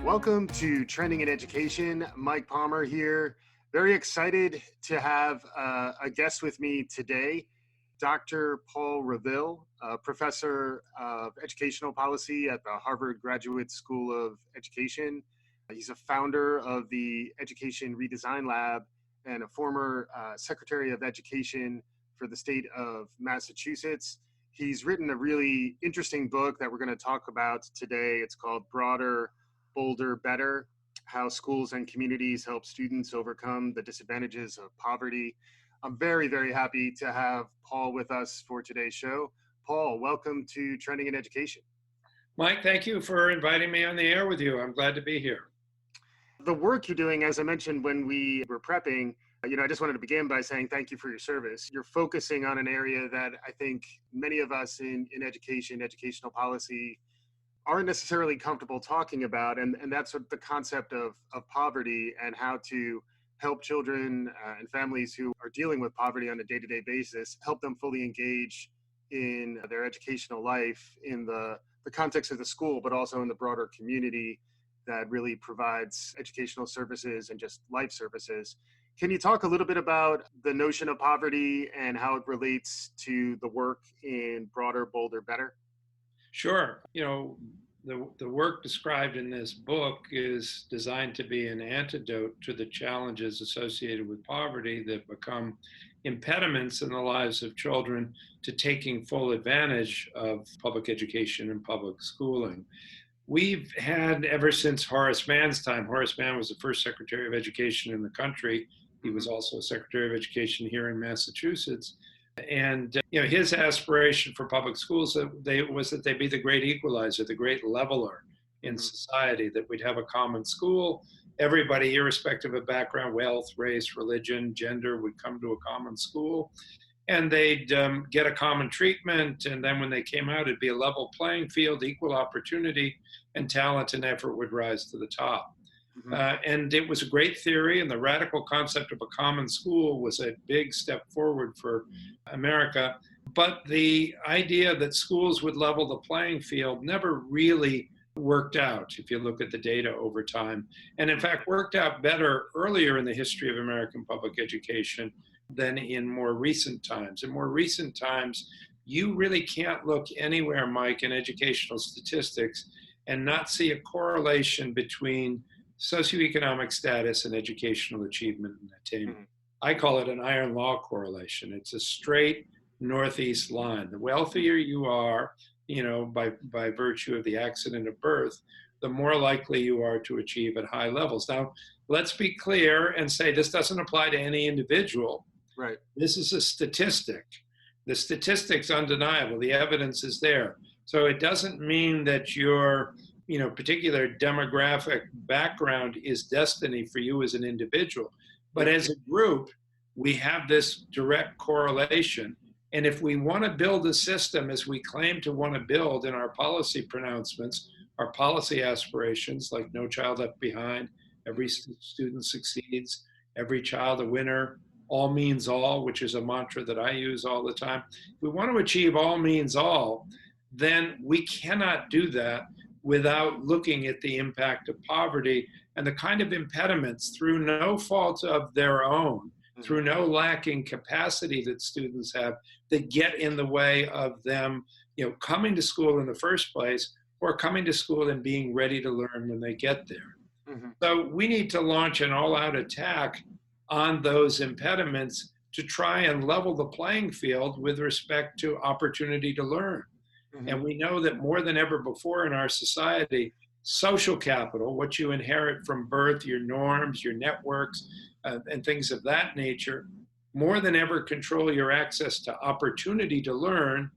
Welcome to Trending in Education. Mike Palmer here. Very excited to have a guest with me today, Dr. Paul Reville, professor of educational policy at the Harvard Graduate School of Education. He's a founder of the Education Redesign Lab and a former Secretary of Education for the state of Massachusetts. He's written a really interesting book that we're going to talk about today. It's called Broader, Bolder, Better: How Schools and Communities Help Students Overcome the Disadvantages of Poverty. I'm very, very happy to have Paul with us for today's show. Paul, welcome to Trending in Education. Mike, thank you for inviting me on the air with you. I'm glad to be here. The work you're doing, as I mentioned when we were prepping, I just wanted to begin by saying thank you for your service. You're focusing on an area that I think many of us in education, educational policy, aren't necessarily comfortable talking about, and that's what the concept of poverty and how to help children and families who are dealing with poverty on a day-to-day basis, help them fully engage in their educational life in the context of the school, but also in the broader community that really provides educational services and just life services. Can you talk a little bit about the notion of poverty and how it relates to the work in Broader, Bolder, Better? Sure. The work described in this book is designed to be an antidote to the challenges associated with poverty that become impediments in the lives of children to taking full advantage of public education and public schooling. We've had, ever since Horace Mann's time, Horace Mann was the first Secretary of Education in the country. He was also Secretary of Education here in Massachusetts. And his aspiration for public schools was that they be the great equalizer, the great leveler in society, that we'd have a common school. Everybody, irrespective of background, wealth, race, religion, gender, would come to a common school. And they'd get a common treatment. And then when they came out, it'd be a level playing field, equal opportunity, and talent and effort would rise to the top. And it was a great theory, and the radical concept of a common school was a big step forward for America. But the idea that schools would level the playing field never really worked out, if you look at the data over time. And in fact, worked out better earlier in the history of American public education than in more recent times. In more recent times, you really can't look anywhere, Mike, in educational statistics and not see a correlation between socioeconomic status and educational achievement and attainment. I call it an iron law correlation. It's a straight northeast line. The wealthier you are, by virtue of the accident of birth, the more likely you are to achieve at high levels. Now, let's be clear and say this doesn't apply to any individual. Right. This is a statistic. The statistic's undeniable. The evidence is there. So it doesn't mean that your particular demographic background is destiny for you as an individual. But as a group, we have this direct correlation. And if we want to build a system as we claim to want to build in our policy pronouncements, our policy aspirations, like No Child Left Behind, every student succeeds, every child a winner, all means all, which is a mantra that I use all the time. If we want to achieve all means all, then we cannot do that without looking at the impact of poverty and the kind of impediments through no fault of their own, through no lacking capacity that students have, that get in the way of them, coming to school in the first place, or coming to school and being ready to learn when they get there. So we need to launch an all-out attack on those impediments to try and level the playing field with respect to opportunity to learn. And we know that more than ever before in our society, social capital, what you inherit from birth, your norms, your networks, and things of that nature, more than ever control your access to opportunity to learn,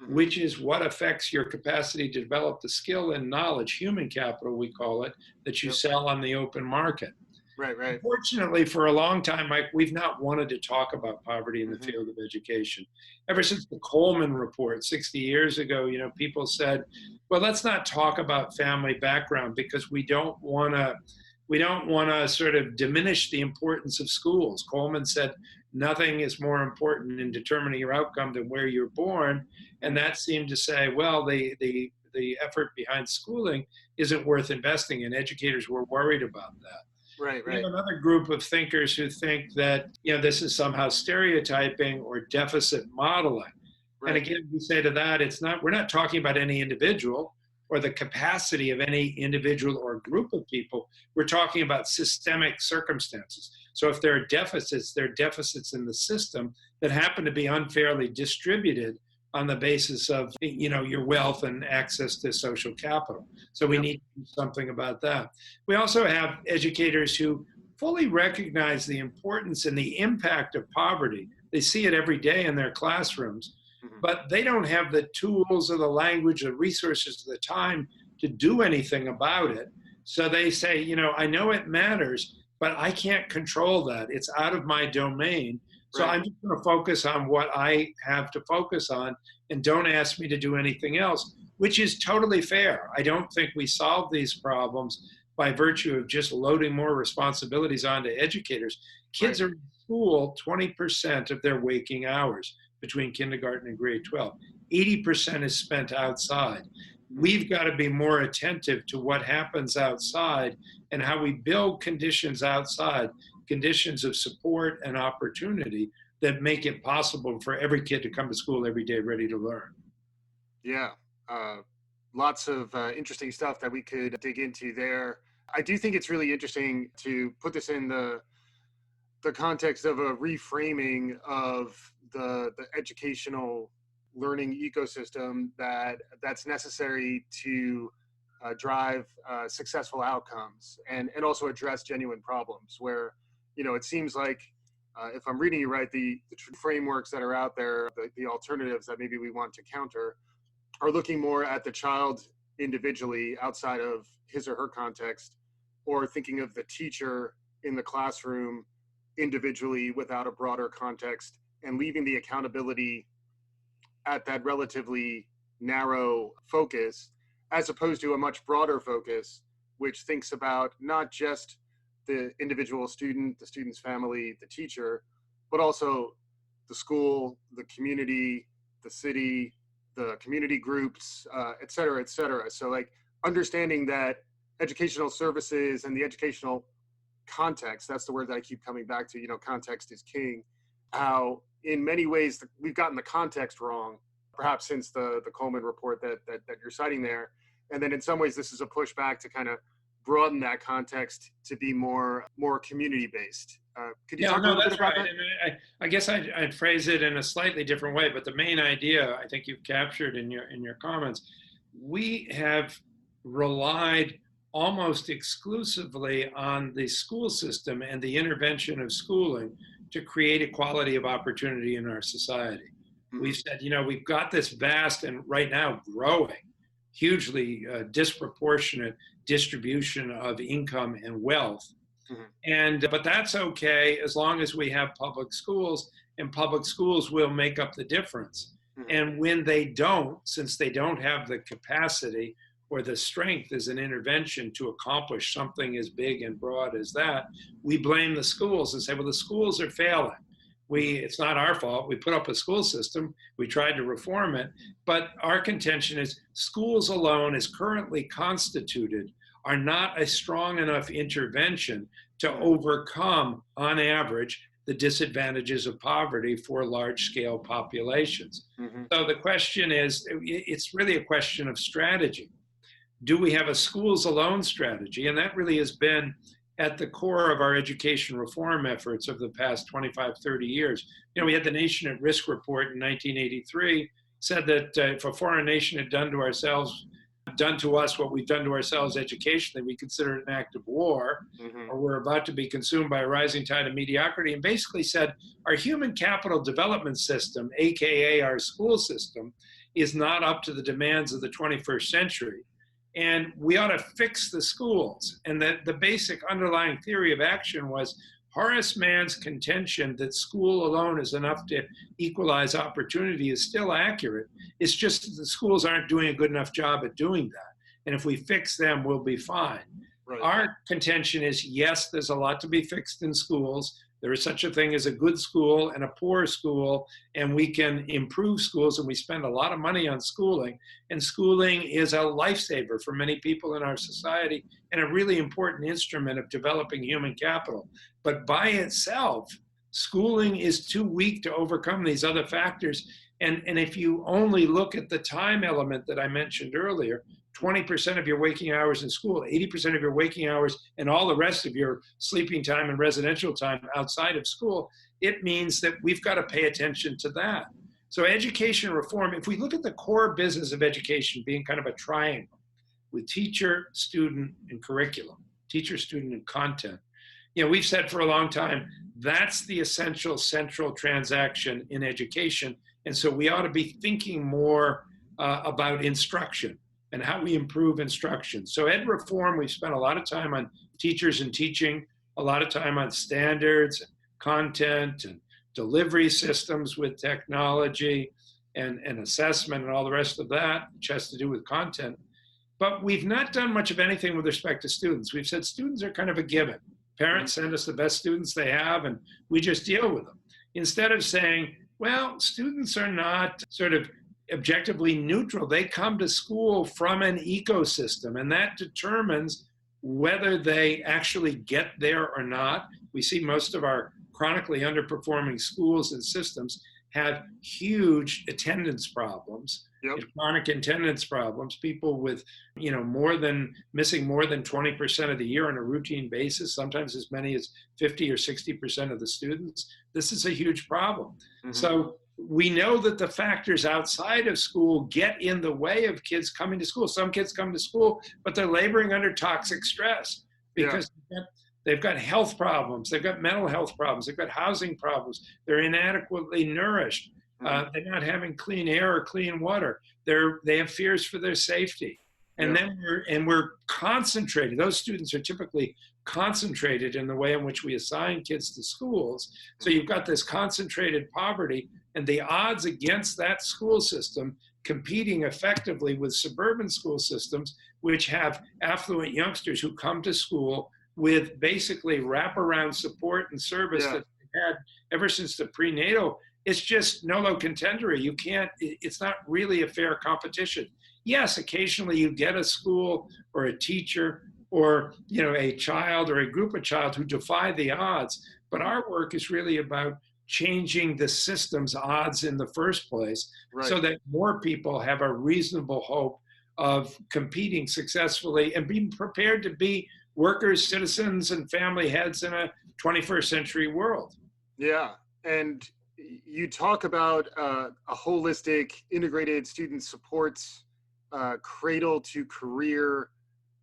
which is what affects your capacity to develop the skill and knowledge, human capital we call it, that you sell on the open market. Right. Unfortunately, for a long time, Mike, we've not wanted to talk about poverty in the field of education. Ever since the Coleman Report 60 years ago, people said, well, let's not talk about family background because we don't want to sort of diminish the importance of schools. Coleman said, nothing is more important in determining your outcome than where you're born. And that seemed to say, well, the the effort behind schooling isn't worth investing in. Educators were worried about that. Right, We have right, another group of thinkers who think that, this is somehow stereotyping or deficit modeling. And right, again, we say to that, we're not talking about any individual or the capacity of any individual or group of people. We're talking about systemic circumstances. So if there are deficits in the system that happen to be unfairly distributed on the basis of, your wealth and access to social capital. So we yep, need to do something about that. We also have educators who fully recognize the importance and the impact of poverty. They see it every day in their classrooms, mhm, but they don't have the tools or the language, the resources, the time to do anything about it. So they say, I know it matters, but I can't control that. It's out of my domain. So right, I'm just going to focus on what I have to focus on and don't ask me to do anything else, which is totally fair. I don't think we solve these problems by virtue of just loading more responsibilities onto educators. Kids right, are in school 20% of their waking hours between kindergarten and grade 12. 80% is spent outside. mhm, We've got to be more attentive to what happens outside and how we build conditions outside, conditions of support and opportunity that make it possible for every kid to come to school every day ready to learn. yeah. Uh, Lots of interesting stuff that we could dig into there. I do think it's really interesting to put this in the context of a reframing of the educational learning ecosystem that's necessary to drive successful outcomes and also address genuine problems where it seems like if I'm reading you right, the frameworks that are out there, the alternatives that maybe we want to counter are looking more at the child individually outside of his or her context, or thinking of the teacher in the classroom individually without a broader context, and leaving the accountability at that relatively narrow focus, as opposed to a much broader focus, which thinks about not just the individual student, the student's family, the teacher, but also the school, the community, the city, the community groups, et cetera, et cetera. So, like, understanding that educational services and the educational context, that's the word that I keep coming back to, context is king. How in many ways we've gotten the context wrong, perhaps since the Coleman report that you're citing there. And then in some ways this is a pushback to kind of broaden that context to be more community based. Could you Yeah, talk a no, little bit that's about right. that? And I guess I'd phrase it in a slightly different way, but the main idea I think you've captured in your comments. We have relied almost exclusively on the school system and the intervention of schooling to create equality of opportunity in our society. Mm-hmm. We've said, we've got this vast and right now growing, hugely disproportionate distribution of income and wealth. Mm-hmm. But that's okay as long as we have public schools, and public schools will make up the difference. Mm-hmm. And when they don't, since they don't have the capacity or the strength as an intervention to accomplish something as big and broad as that, we blame the schools and say, well, the schools are failing. It's not our fault. We put up a school system. We tried to reform it. But our contention is schools alone, as currently constituted, are not a strong enough intervention to overcome, on average, the disadvantages of poverty for large-scale populations. Mm-hmm. So the question is, it's really a question of strategy. Do we have a schools alone strategy? And that really has been at the core of our education reform efforts of the past 25, 30 years. We had the Nation at Risk report in 1983, said that if a foreign nation had done to us what we've done to ourselves educationally, we consider it an act of war, Mm-hmm. or we're about to be consumed by a rising tide of mediocrity, and basically said our human capital development system, AKA our school system, is not up to the demands of the 21st century. And we ought to fix the schools. And the basic underlying theory of action was Horace Mann's contention that school alone is enough to equalize opportunity is still accurate. It's just that the schools aren't doing a good enough job at doing that. And if we fix them, we'll be fine. Right. Our contention is, yes, there's a lot to be fixed in schools. There is such a thing as a good school and a poor school, and we can improve schools, and we spend a lot of money on schooling. And schooling is a lifesaver for many people in our society and a really important instrument of developing human capital. But by itself, schooling is too weak to overcome these other factors. And if you only look at the time element that I mentioned earlier, 20% of your waking hours in school, 80% of your waking hours, and all the rest of your sleeping time and residential time outside of school, it means that we've got to pay attention to that. So education reform, if we look at the core business of education being kind of a triangle with teacher, student, and curriculum, teacher, student, and content, we've said for a long time, that's the essential central transaction in education. And so we ought to be thinking more about instruction and how we improve instruction. So ed reform, we've spent a lot of time on teachers and teaching, a lot of time on standards, and content, and delivery systems with technology, and assessment, and all the rest of that, which has to do with content. But we've not done much of anything with respect to students. We've said students are kind of a given. Parents send us the best students they have, and we just deal with them. Instead of saying, well, students are not sort of objectively neutral. They come to school from an ecosystem, and that determines whether they actually get there or not. We see most of our chronically underperforming schools and systems have huge attendance problems, chronic attendance problems, people with, missing more than 20% of the year on a routine basis, sometimes as many as 50 or 60% of the students. This is a huge problem. Mm-hmm. So we know that the factors outside of school get in the way of kids coming to school. Some kids come to school, but they're laboring under toxic stress because they've got health problems, they've got mental health problems, they've got housing problems, they're inadequately nourished, they're not having clean air or clean water, they have fears for their safety. And then we're concentrated. Those students are typically concentrated in the way in which we assign kids to schools. So you've got this concentrated poverty, and the odds against that school system competing effectively with suburban school systems, which have affluent youngsters who come to school with basically wraparound support and service that they've had ever since the prenatal. It's just nolo contendere. It's not really a fair competition. Yes, occasionally you get a school or a teacher or a child or a group of child who defy the odds, but our work is really about changing the system's odds in the first place, so that more people have a reasonable hope of competing successfully and being prepared to be workers, citizens, and family heads in a 21st century world. Yeah, and you talk about a holistic, integrated student supports, cradle to career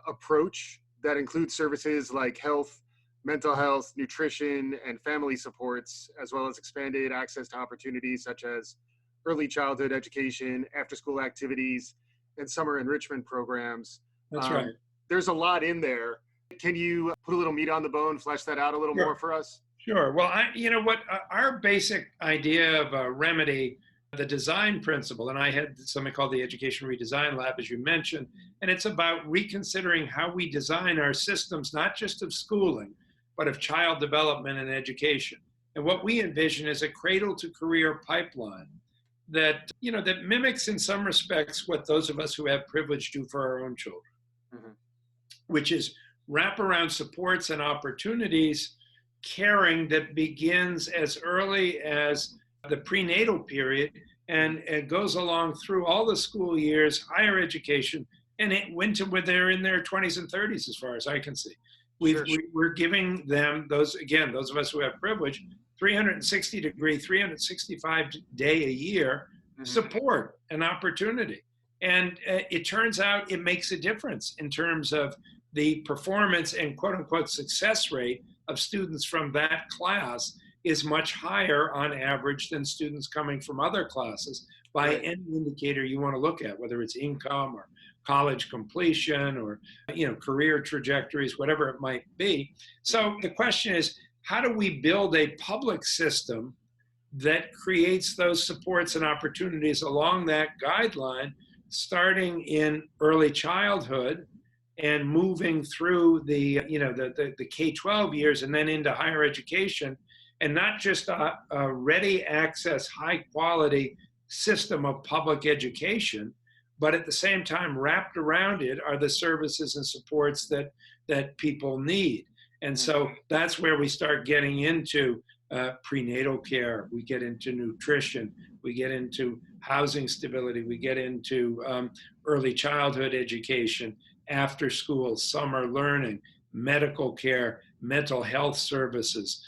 approach that includes services like health, mental health, nutrition, and family supports, as well as expanded access to opportunities such as early childhood education, after-school activities, and summer enrichment programs. That's right. There's a lot in there. Can you put a little meat on the bone, flesh that out a little more for us? Sure. Well, our basic idea of a remedy, the design principle, and I had something called the Education Redesign Lab, as you mentioned, and it's about reconsidering how we design our systems, not just of schooling, but of child development and education. And what we envision is a cradle to career pipeline that mimics in some respects what those of us who have privilege do for our own children, which is wraparound supports and opportunities, caring that begins as early as the prenatal period and goes along through all the school years, higher education, and it went to where they're in their 20s and 30s, as far as I can see. We're giving them, those of us who have privilege, 360-degree, 365-day a year support and opportunity. And it turns out it makes a difference in terms of the performance and quote-unquote success rate of students from that class is much higher on average than students coming from other classes by any indicator you want to look at, whether it's income or college completion or career trajectories, whatever it might be. So the question is, how do we build a public system that creates those supports and opportunities along that guideline, starting in early childhood and moving through the K-12 years and then into higher education, and not just a ready access, high quality system of public education, but at the same time, wrapped around it are the services and supports that people need. And so that's where we start getting into prenatal care, we get into nutrition, we get into housing stability, we get into early childhood education, after school, summer learning, medical care, mental health services,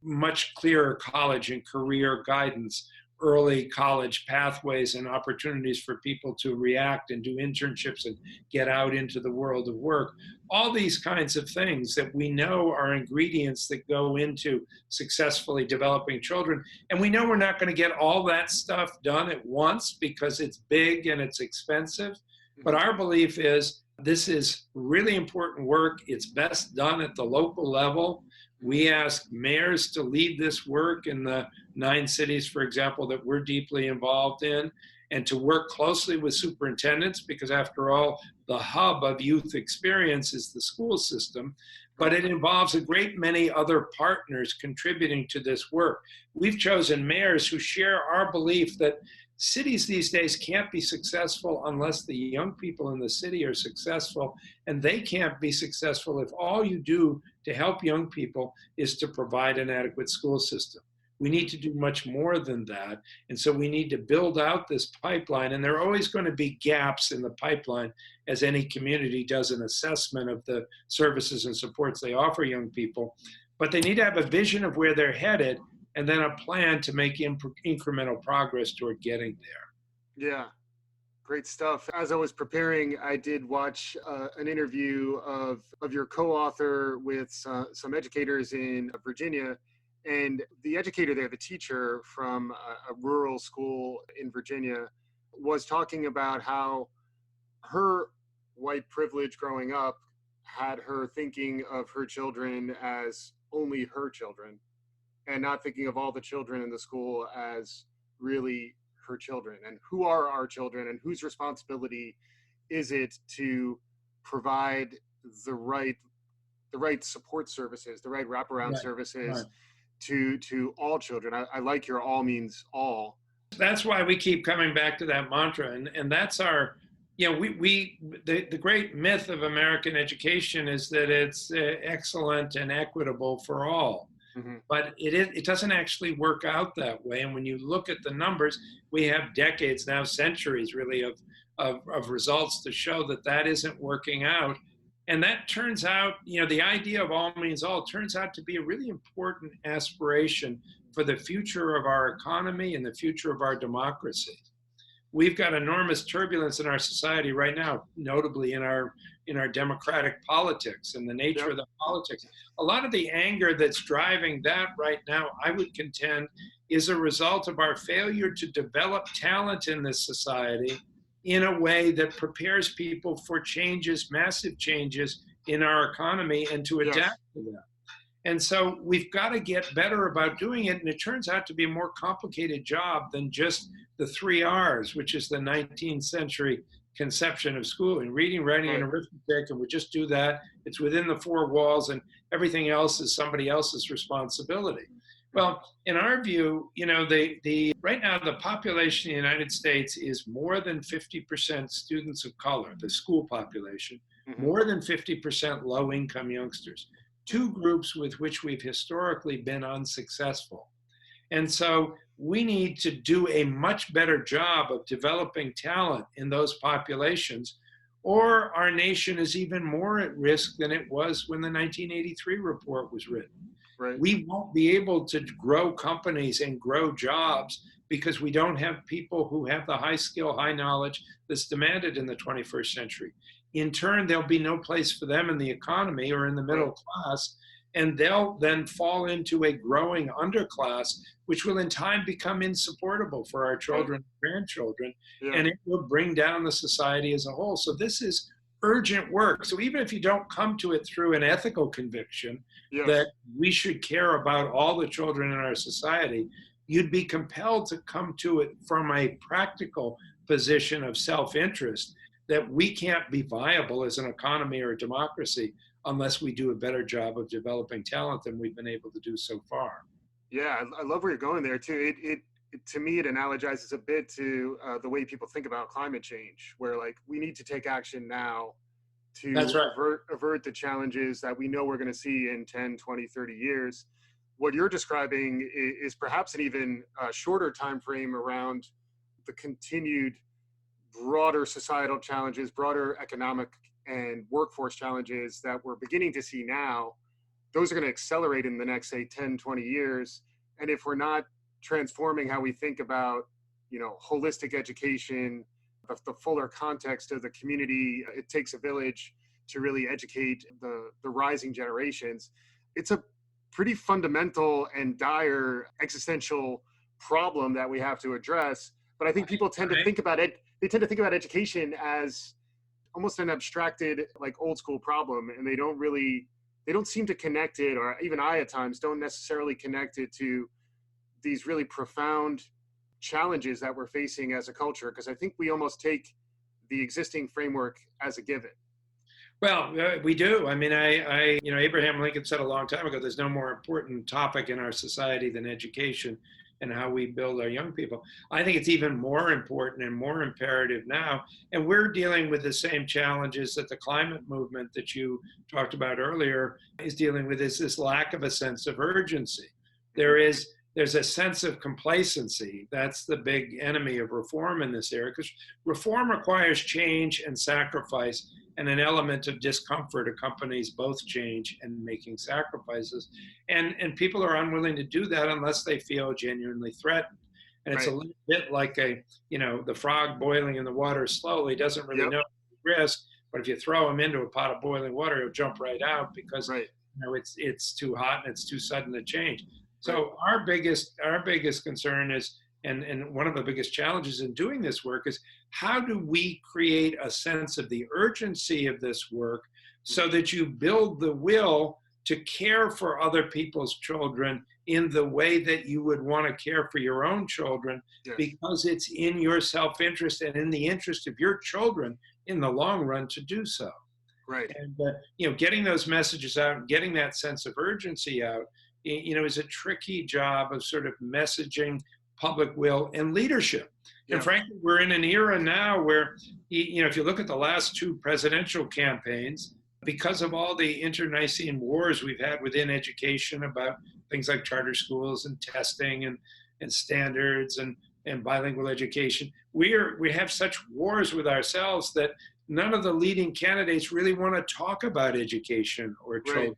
much clearer college and career guidance, early college pathways and opportunities for people to react and do internships and get out into the world of work. All these kinds of things that we know are ingredients that go into successfully developing children. And we know we're not going to get all that stuff done at once because it's big and it's expensive. But our belief is this is really important work. It's best done at the local level. We ask mayors to lead this work in the 9 cities, for example, that we're deeply involved in, and to work closely with superintendents, because after all, the hub of youth experience is the school system, but it involves a great many other partners contributing to this work. We've chosen mayors who share our belief that cities these days can't be successful unless the young people in the city are successful, and they can't be successful if all you do to help young people is to provide an adequate school system. We need to do much more than that. And so we need to build out this pipeline. And there are always going to be gaps in the pipeline as any community does an assessment of the services and supports they offer young people. But they need to have a vision of where they're headed and then a plan to make incremental progress toward getting there. Yeah, great stuff. As I was preparing, I did watch an interview of your co-author with some educators in Virginia. And the educator there, the teacher from a rural school in Virginia, was talking about how her white privilege growing up had her thinking of her children as only her children and not thinking of all the children in the school as really her children. And who are our children and whose responsibility is it to provide the right support services, the right wraparound services to all children. I like your all means all. That's why we keep coming back to that mantra. And that's our, the great myth of American education is that it's excellent and equitable for all. Mm-hmm. But it doesn't actually work out that way. And when you look at the numbers, we have decades, now centuries really, of results to show that isn't working out. And that turns out, the idea of all means all turns out to be a really important aspiration for the future of our economy and the future of our democracy. We've got enormous turbulence in our society right now, notably in our democratic politics and the nature of the politics. A lot of the anger that's driving that right now, I would contend, is a result of our failure to develop talent in this society in a way that prepares people for changes, massive changes in our economy, and to adapt to them. And so we've got to get better about doing it. And it turns out to be a more complicated job than just the 3 R's, which is the 19th century conception of schooling: reading, writing, and arithmetic. And we just do that. It's within the 4 walls, and everything else is somebody else's responsibility. Well, in our view, right now the population in the United States is more than 50% students of color, the school population, more than 50% low-income youngsters, 2 groups with which we've historically been unsuccessful. And so we need to do a much better job of developing talent in those populations, or our nation is even more at risk than it was when the 1983 report was written. Right. We won't be able to grow companies and grow jobs because we don't have people who have the high skill, high knowledge that's demanded in the 21st century. In turn, there'll be no place for them in the economy or in the middle class, and they'll then fall into a growing underclass, which will in time become insupportable for our children and grandchildren, and it will bring down the society as a whole. So this is urgent work. So even if you don't come to it through an ethical conviction that we should care about all the children in our society, you'd be compelled to come to it from a practical position of self-interest, that we can't be viable as an economy or a democracy unless we do a better job of developing talent than we've been able to do so far. Yeah, I love where you're going there too. To me, it analogizes a bit to the way people think about climate change, where like we need to take action now That's to right. avert the challenges that we know we're going to see in 10, 20, 30 years. What you're describing is perhaps an even shorter time frame around the continued broader societal challenges, broader economic and workforce challenges that we're beginning to see now. Those are going to accelerate in the next, say, 10, 20 years. And if we're not transforming how we think about, holistic education, the fuller context of the community, it takes a village to really educate the rising generations. It's a pretty fundamental and dire existential problem that we have to address. But I think people tend to Right. think about it. They tend to think about education as almost an abstracted, like old school problem, and they don't seem to connect it, or even I at times don't necessarily connect it to these really profound challenges that we're facing as a culture, because I think we almost take the existing framework as a given. Well, we do. I mean, Abraham Lincoln said a long time ago, there's no more important topic in our society than education and how we build our young people. I think it's even more important and more imperative now. And we're dealing with the same challenges that the climate movement that you talked about earlier is dealing with, is this lack of a sense of urgency. Mhm. There's a sense of complacency. That's the big enemy of reform in this area, because reform requires change and sacrifice, and an element of discomfort accompanies both change and making sacrifices. And people are unwilling to do that unless they feel genuinely threatened. And it's a Right. little bit like the frog boiling in the water slowly doesn't really Yep. know the risk, but if you throw him into a pot of boiling water, he'll jump right out because Right. it's too hot and it's too sudden to change. Right. So our biggest concern is, and one of the biggest challenges in doing this work is, how do we create a sense of the urgency of this work so Mhm. that you build the will to care for other people's children in the way that you would want to care for your own children, Yes. because it's in your self-interest and in the interest of your children in the long run to do so. Right. And getting those messages out and getting that sense of urgency out, is a tricky job of sort of messaging public will and leadership. And Yep. frankly, we're in an era now where, if you look at the last two presidential campaigns, because of all the internecine wars we've had within education about things like charter schools and testing and standards and bilingual education, we have such wars with ourselves that none of the leading candidates really want to talk about education or Right. children.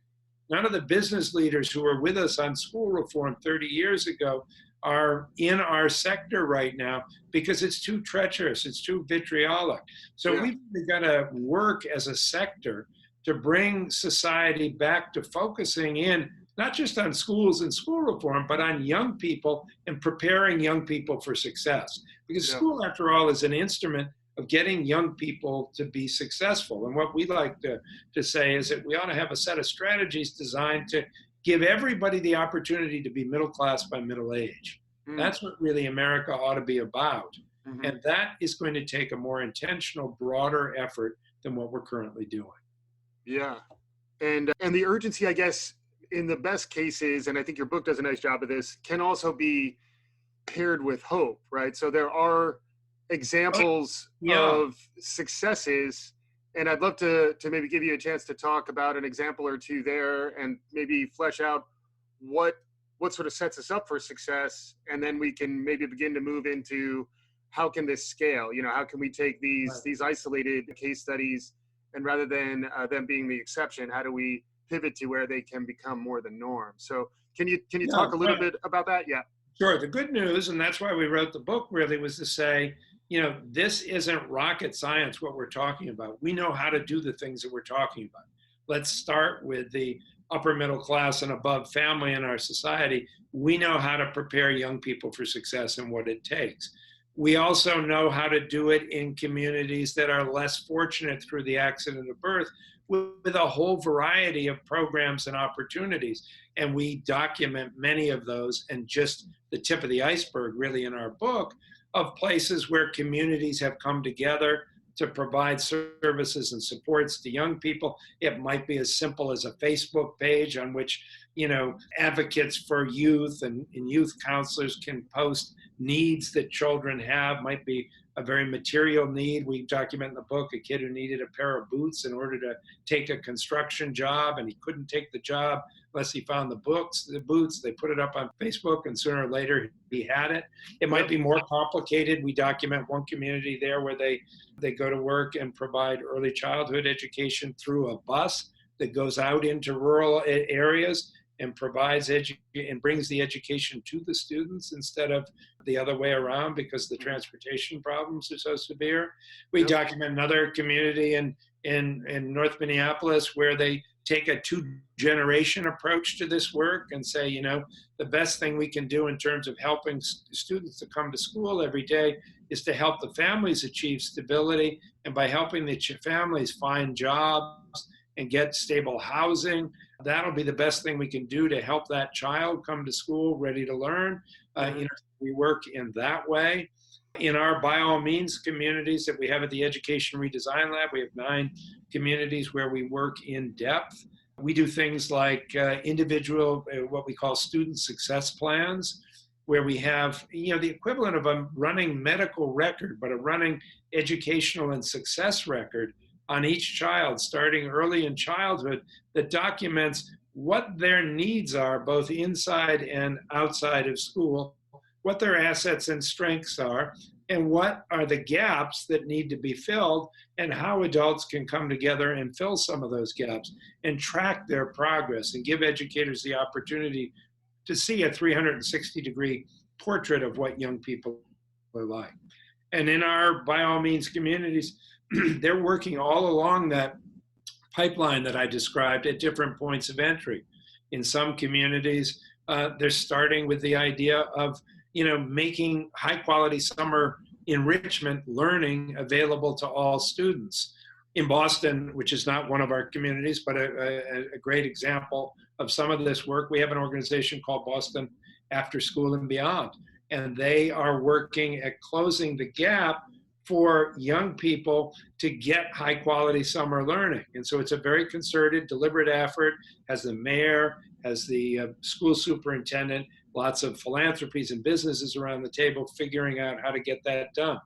None of the business leaders who were with us on school reform 30 years ago are in our sector right now because it's too treacherous, it's too vitriolic. So Yeah. we've really got to work as a sector to bring society back to focusing in not just on schools and school reform, but on young people and preparing young people for success. Because Yeah. school, after all, is an instrument of getting young people to be successful. And what we like to say is that we ought to have a set of strategies designed to give everybody the opportunity to be middle class by middle age. Mm. That's what really America ought to be about. Hmm. And that is going to take a more intentional, broader effort than what we're currently doing. Yeah. And the urgency, I guess, in the best cases, and I think your book does a nice job of this, can also be paired with hope, right? So there are Oh, examples yeah. of successes, and I'd love to maybe give you a chance to talk about an example or two there, and maybe flesh out what what sort of sets us up for success, and then we can maybe begin to move into how can this scale. How can we take Right. these isolated case studies, and rather than them being the exception, how do we pivot to where they can become more the norm? So can you Yeah. talk a little Well, bit about that? Yeah. sure. The good news, and that's why we wrote the book, really was to say, this isn't rocket science, what we're talking about. We know how to do the things that we're talking about. Let's start with the upper middle class and above family in our society. We know how to prepare young people for success and what it takes. We also know how to do it in communities that are less fortunate through the accident of birth, with a whole variety of programs and opportunities. And we document many of those, and just the tip of the iceberg, really, in our book, of places where communities have come together to provide services and supports to young people. It might be as simple as a Facebook page on which advocates for youth and youth counselors can post needs that children have. Might be a very material need. We document in the book a kid who needed a pair of boots in order to take a construction job, and he couldn't take the job unless he found the boots. They put it up on Facebook, and sooner or later he had it. It might be more complicated. We document one community there where they go to work and provide early childhood education through a bus that goes out into rural areas and provides and brings the education to the students instead of the other way around because the transportation problems are so severe. We document another community in North Minneapolis where they take a two-generation approach to this work and say, the best thing we can do in terms of helping students to come to school every day is to help the families achieve stability. And by helping the families find jobs and get stable housing, that'll be the best thing we can do to help that child come to school ready to learn. We work in that way. In our by all means communities that we have at the Education Redesign Lab, we have 9 communities where we work in depth. We do things like individual, what we call student success plans, where we have, the equivalent of a running medical record, but a running educational and success record on each child, starting early in childhood, that documents what their needs are, both inside and outside of school, what their assets and strengths are, and what are the gaps that need to be filled, and how adults can come together and fill some of those gaps and track their progress and give educators the opportunity to see a 360-degree portrait of what young people are like. And in our by all means communities, they're working all along that pipeline that I described at different points of entry. In some communities, they're starting with the idea of making high quality summer enrichment learning available to all students. In Boston, which is not one of our communities, but a great example of some of this work, we have an organization called Boston After School and Beyond, and they are working at closing the gap for young people to get high quality summer learning. And so it's a very concerted, deliberate effort, has the mayor, has the school superintendent, lots of philanthropies and businesses around the table figuring out how to get that done.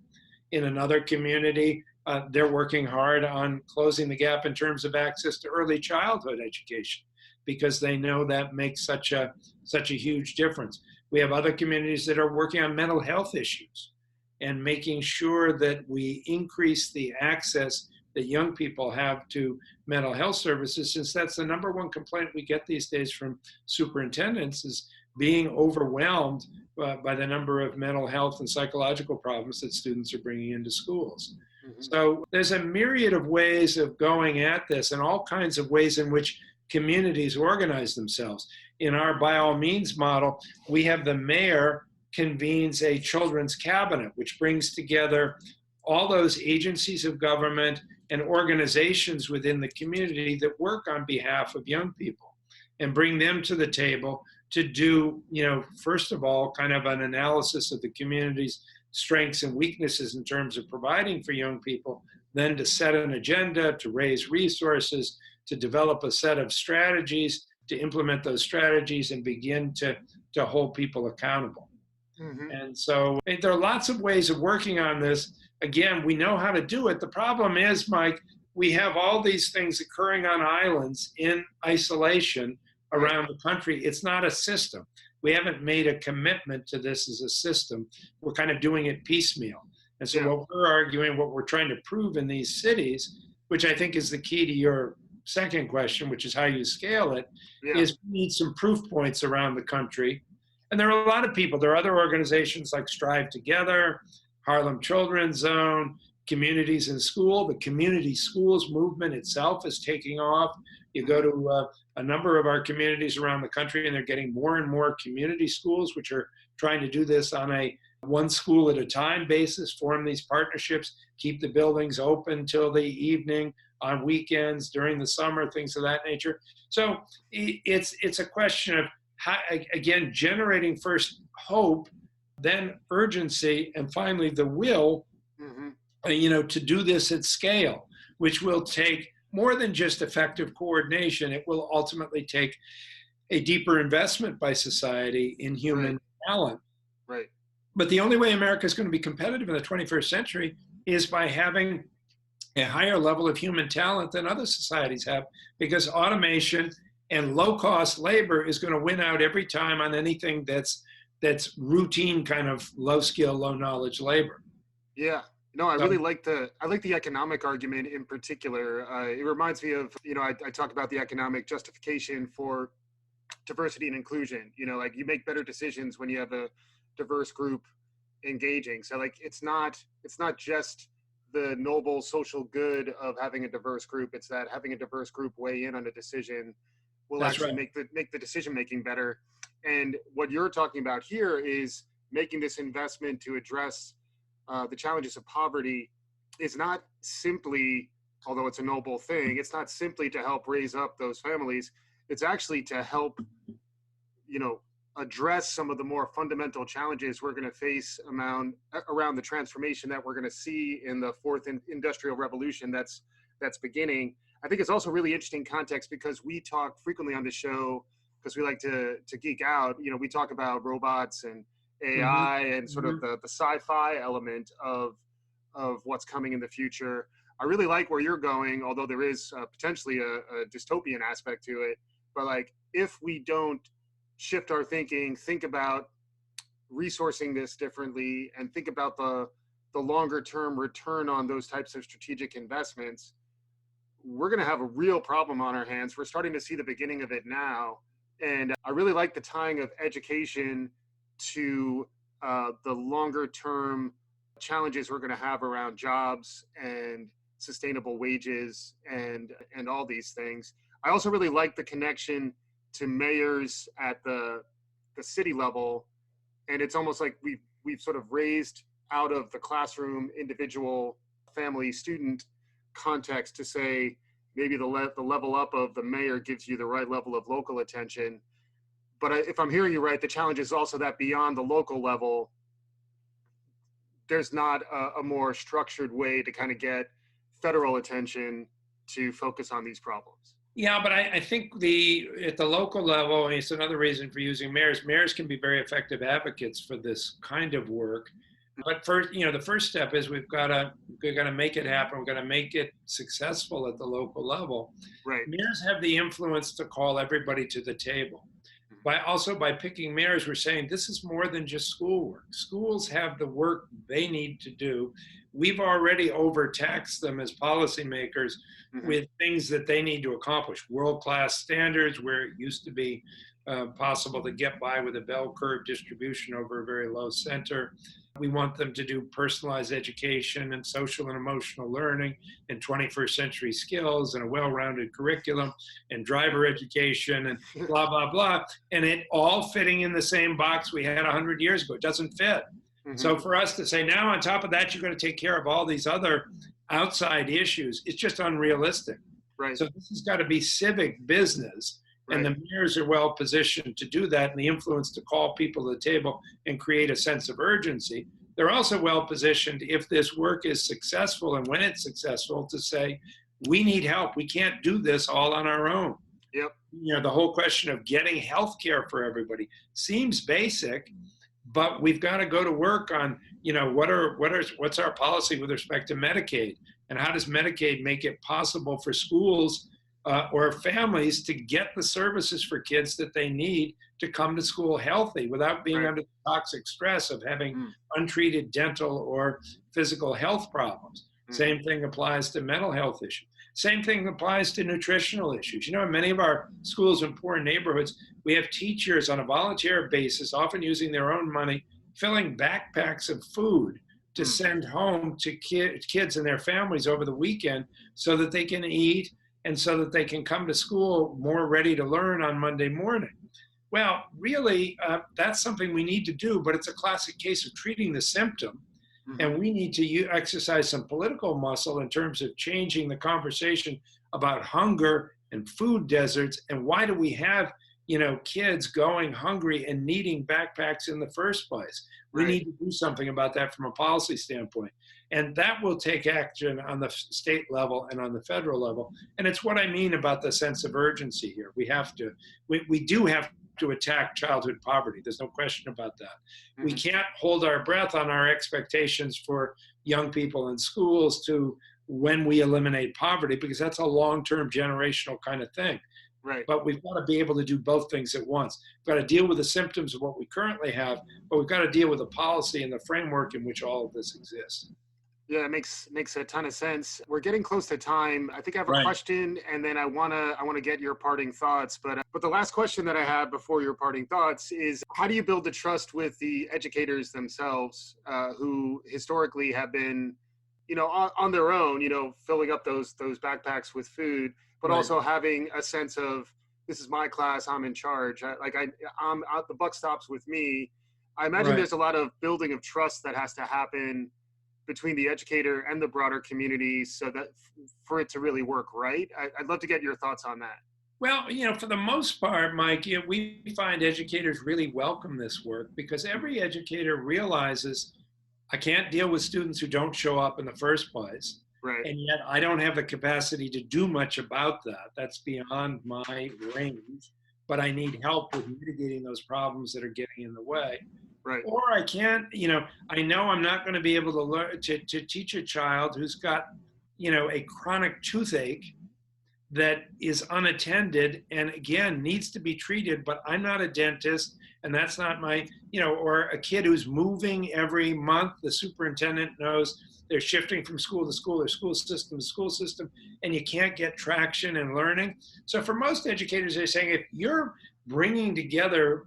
In another community, they're working hard on closing the gap in terms of access to early childhood education because they know that makes such a huge difference. We have other communities that are working on mental health issues and making sure that we increase the access that young people have to mental health services, since that's the number one complaint we get these days from superintendents is being overwhelmed by the number of mental health and psychological problems that students are bringing into schools. Mm-hmm. So there's a myriad of ways of going at this and all kinds of ways in which communities organize themselves. In our by all means model, we have the mayor convenes a children's cabinet, which brings together all those agencies of government and organizations within the community that work on behalf of young people and bring them to the table to do, first of all, kind of an analysis of the community's strengths and weaknesses in terms of providing for young people, then to set an agenda, to raise resources, to develop a set of strategies, to implement those strategies and begin to hold people accountable. Mm-hmm. And so there are lots of ways of working on this. Again, we know how to do it. The problem is, Mike, we have all these things occurring on islands in isolation around the country. It's not a system. We haven't made a commitment to this as a system. We're kind of doing it piecemeal. And so what we're arguing, what we're trying to prove in these cities, which I think is the key to your second question, which is how you scale it, is we need some proof points around the country. And there are a lot of people. There are other organizations like Strive Together, Harlem Children's Zone, Communities in School. The community schools movement itself is taking off. You go to a number of our communities around the country, and they're getting more and more community schools, which are trying to do this on a one school at a time basis, form these partnerships, keep the buildings open till the evening, on weekends, during the summer, things of that nature. So it's a question of, how, again, generating first hope, then urgency, and finally the will, to do this at scale, which will take more than just effective coordination. It will ultimately take a deeper investment by society in human Right. talent. Right. But the only way America is going to be competitive in the 21st century is by having a higher level of human talent than other societies have, because automation and low-cost labor is going to win out every time on anything that's routine kind of low-skill, low-knowledge labor. Yeah. No, I So really like the economic argument in particular. It reminds me of, I talk about the economic justification for diversity and inclusion. Like, you make better decisions when you have a diverse group engaging. So, like, it's not just the noble social good of having a diverse group. It's that having a diverse group weigh in on a decision will that's actually right. make the decision making better. And what you're talking about here is making this investment to address the challenges of poverty is not simply, although it's a noble thing, it's not simply to help raise up those families. It's actually to help, address some of the more fundamental challenges we're going to face around the transformation that we're going to see in the fourth industrial revolution that's beginning. I think it's also really interesting context because we talk frequently on the show, because we like to geek out. We talk about robots and Mm-hmm. AI and sort Mm-hmm. of the sci-fi element of what's coming in the future. I really like where you're going, although there is potentially a dystopian aspect to it. But, like, if we don't shift our thinking, think about resourcing this differently, and think about the longer term return on those types of strategic investments, we're going to have a real problem on our hands. We're starting to see the beginning of it now. And I really like the tying of education to the longer term challenges we're going to have around jobs and sustainable wages and all these things. I also really like the connection to mayors at the city level, and it's almost like we've sort of raised out of the classroom, individual, family, student context to say maybe the level up of the mayor gives you the right level of local attention. But if I'm hearing you right, the challenge is also that beyond the local level, there's not a more structured way to kind of get federal attention to focus on these problems. Yeah, but I think at the local level, and it's another reason for using mayors. Mayors can be very effective advocates for this kind of work. But first, the first step is we've got to make it happen. We've got to make it successful at the local level. Right. Mayors have the influence to call everybody to the table. By picking mayors, we're saying this is more than just schoolwork. Schools have the work they need to do. We've already overtaxed them as policymakers with things that they need to accomplish. World-class standards, where it used to be possible to get by with a bell curve distribution over a very low center. We want them to do personalized education and social and emotional learning and 21st century skills and a well-rounded curriculum and driver education and blah, blah, blah. And it all fitting in the same box we had 100 years ago. It doesn't fit. So for us to say now on top of that, you're going to take care of all these other outside issues, it's just unrealistic. Right. So this has got to be civic business. And the mayors are well positioned to do that, and the influence to call people to the table and create a sense of urgency. They're also well positioned, if this work is successful and when it's successful, to say, we need help. We can't do this all on our own. Yep. The whole question of getting health care for everybody seems basic, but we've got to go to work on, what's our policy with respect to Medicaid, and how does Medicaid make it possible for schools or families to get the services for kids that they need to come to school healthy without being under the toxic stress of having untreated dental or physical health problems. Same thing applies to mental health issues. Same thing applies to nutritional issues. In many of our schools in poor neighborhoods, we have teachers on a volunteer basis, often using their own money, filling backpacks of food to send home to kids and their families over the weekend so that they can eat and so that they can come to school more ready to learn on Monday morning. Well, really, that's something we need to do, but it's a classic case of treating the symptom. And we need to exercise some political muscle in terms of changing the conversation about hunger and food deserts. And why do we have kids going hungry and needing backpacks in the first place. We Right. need to do something about that from a policy standpoint. And that will take action on the state level and on the federal level. And it's what I mean about the sense of urgency here. We do have to attack childhood poverty. There's no question about that. We Hmm. can't hold our breath on our expectations for young people in schools to when we eliminate poverty, because that's a long-term generational kind of thing. Right. But we've got to be able to do both things at once. We've got to deal with the symptoms of what we currently have, but we've got to deal with the policy and the framework in which all of this exists. Yeah, it makes a ton of sense. We're getting close to time. I think I have a Right. question, and then I wanna get your parting thoughts. But the last question that I have before your parting thoughts is, how do you build the trust with the educators themselves, who historically have been, on their own, filling up those backpacks with food, but Right. also having a sense of, this is my class, I'm in charge. I'm out. The buck stops with me. I imagine Right. there's a lot of building of trust that has to happen between the educator and the broader community, so that for it to really work right. I'd love to get your thoughts on that. Well, for the most part, Mike, we find educators really welcome this work because every educator realizes I can't deal with students who don't show up in the first place. Right. And yet I don't have the capacity to do much about that. That's beyond my range. But I need help with mitigating those problems that are getting in the way. Right. Or I can't, I know I'm not going to be able to learn to teach a child who's got, a chronic toothache that is unattended and again needs to be treated, but I'm not a dentist and that's not my, or a kid who's moving every month. The superintendent knows they're shifting from school to school or school system to school system, and you can't get traction in learning. So for most educators, they're saying if you're bringing together,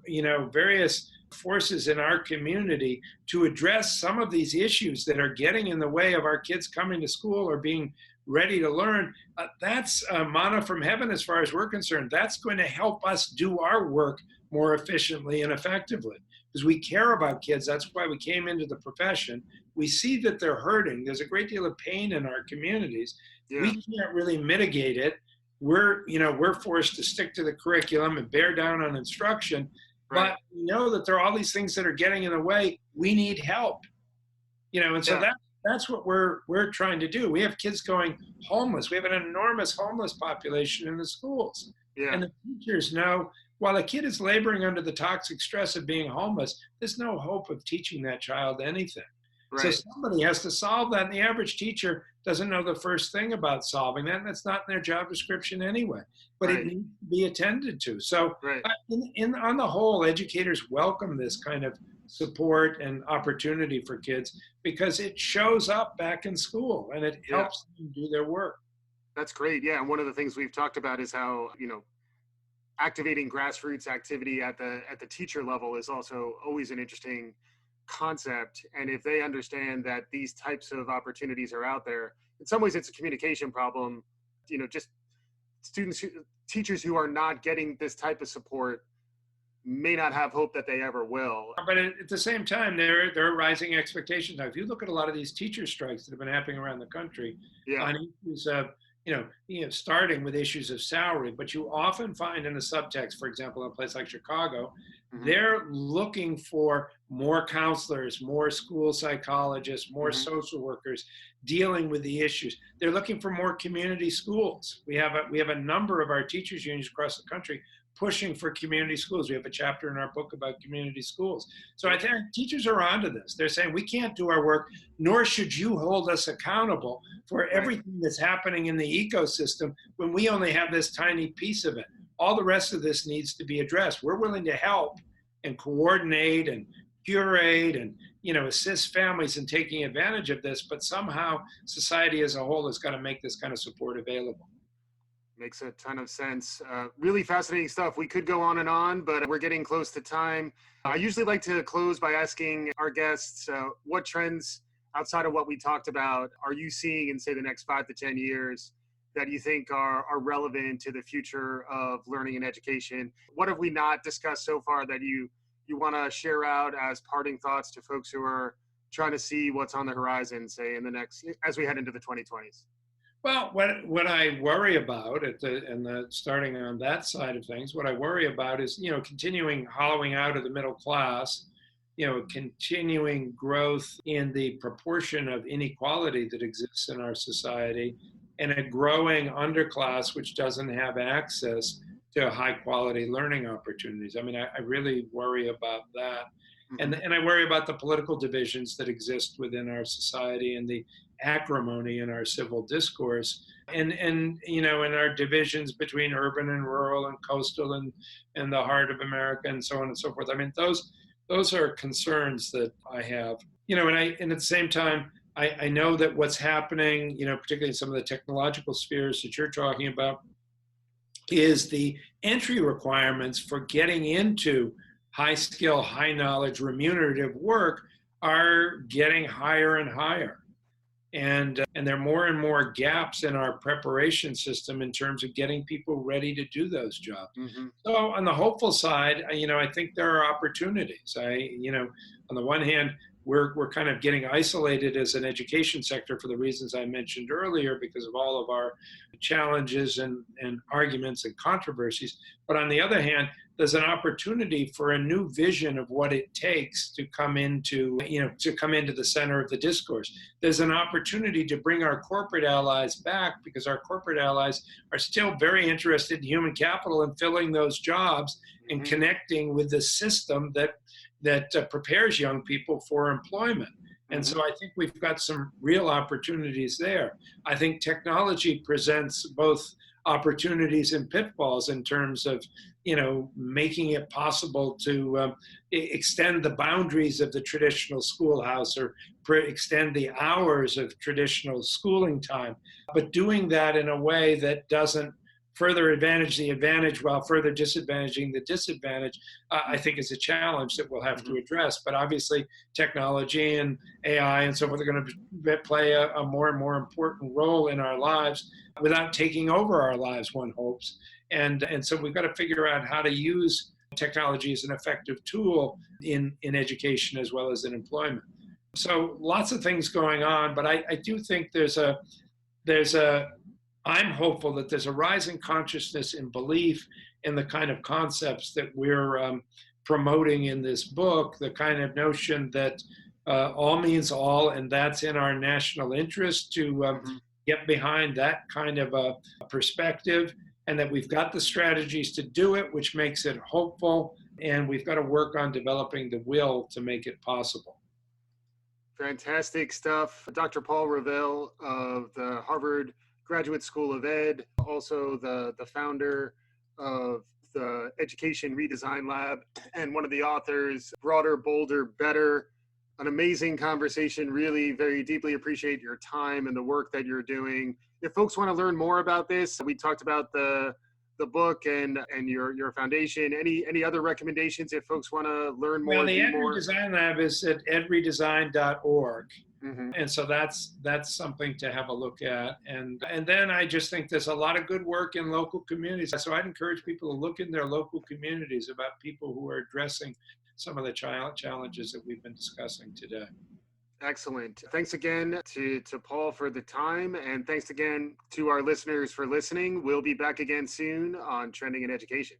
various forces in our community to address some of these issues that are getting in the way of our kids coming to school or being ready to learn, that's manna from heaven as far as we're concerned. That's going to help us do our work more efficiently and effectively because we care about kids. That's why we came into the profession. We see that they're hurting. There's a great deal of pain in our communities. Yeah. We can't really mitigate it. We're forced to stick to the curriculum and bear down on instruction, Right. but we know that there are all these things that are getting in the way. We need help, and so Yeah. that's what we're trying to do. We have kids going homeless. We have an enormous homeless population in the schools. Yeah. And the teachers know while a kid is laboring under the toxic stress of being homeless, there's no hope of teaching that child anything. So Right. somebody has to solve that. And the average teacher doesn't know the first thing about solving that. And that's not in their job description anyway, but it Right. needs to be attended to. So Right. on the whole, educators welcome this kind of support and opportunity for kids because it shows up back in school and it Yeah. helps them do their work. That's great. Yeah. And one of the things we've talked about is how, activating grassroots activity at the teacher level is also always an interesting concept. And if they understand that these types of opportunities are out there, in some ways it's a communication problem. Just teachers who are not getting this type of support may not have hope that they ever will. But at the same time, there are rising expectations. Now, if you look at a lot of these teacher strikes that have been happening around the country Yeah. on issues of, starting with issues of salary, but you often find in the subtext, for example, in a place like Chicago, Hmm. they're looking for more counselors, more school psychologists, more Hmm. social workers dealing with the issues. They're looking for more community schools. We have a number of our teachers unions across the country pushing for community schools. We have a chapter in our book about community schools. So I think teachers are onto this. They're saying we can't do our work, nor should you hold us accountable for everything that's happening in the ecosystem when we only have this tiny piece of it. All the rest of this needs to be addressed. We're willing to help and coordinate and curate and assist families in taking advantage of this, but somehow society as a whole has got to make this kind of support available. Makes a ton of sense. Really fascinating stuff. We could go on and on, but we're getting close to time. I usually like to close by asking our guests, what trends outside of what we talked about are you seeing in, say, the next 5 to 10 years that you think are relevant to the future of learning and education? What have we not discussed so far that you want to share out as parting thoughts to folks who are trying to see what's on the horizon, say, in the next, as we head into the 2020s? Well, what I worry about starting on that side of things, what I worry about is, continuing hollowing out of the middle class, continuing growth in the proportion of inequality that exists in our society, and a growing underclass which doesn't have access to high quality learning opportunities. I mean, I really worry about that. Hmm. And I worry about the political divisions that exist within our society and the acrimony in our civil discourse, and in our divisions between urban and rural and coastal and the heart of America and so on and so forth. I mean, those are concerns that I have. And at the same time, I know that what's happening, particularly in some of the technological spheres that you're talking about, is the entry requirements for getting into high skill, high knowledge, remunerative work are getting higher and higher. And there are more and more gaps in our preparation system in terms of getting people ready to do those jobs. Hmm. So on the hopeful side, I think there are opportunities. On the one hand, we're kind of getting isolated as an education sector for the reasons I mentioned earlier because of all of our challenges and arguments and controversies. But on the other hand, there's an opportunity for a new vision of what it takes to come into the center of the discourse. There's an opportunity to bring our corporate allies back because our corporate allies are still very interested in human capital and filling those jobs and Hmm. connecting with the system that prepares young people for employment. And Hmm. so I think we've got some real opportunities there. I think technology presents both opportunities and pitfalls in terms of making it possible to extend the boundaries of the traditional schoolhouse or extend the hours of traditional schooling time, but doing that in a way that doesn't further advantage the advantage while further disadvantaging the disadvantage, I think is a challenge that we'll have to Hmm. address. But obviously, technology and AI and so forth are going to play a more and more important role in our lives without taking over our lives, one hopes. And so we've got to figure out how to use technology as an effective tool in education as well as in employment. So lots of things going on, but I do think there's a I'm hopeful that there's a rising consciousness and belief in the kind of concepts that we're promoting in this book, the kind of notion that all means all, and that's in our national interest to Hmm. get behind that kind of a perspective, and that we've got the strategies to do it, which makes it hopeful, and we've got to work on developing the will to make it possible. Fantastic stuff. Dr. Paul Reville of the Harvard Graduate School of Ed, also the founder of the Education Redesign Lab, and one of the authors, Broader, Bolder, Better. An amazing conversation. Really, very deeply appreciate your time and the work that you're doing. If folks want to learn more about this, we talked about the book and your foundation. Any other recommendations if folks want to learn Well, more, the do Ed more? Redesign Lab is at edredesign.org. Hmm. And so that's something to have a look at. And then I just think there's a lot of good work in local communities. So I'd encourage people to look in their local communities about people who are addressing some of the challenges that we've been discussing today. Excellent. Thanks again to Paul for the time, and thanks again to our listeners for listening. We'll be back again soon on Trending in Education.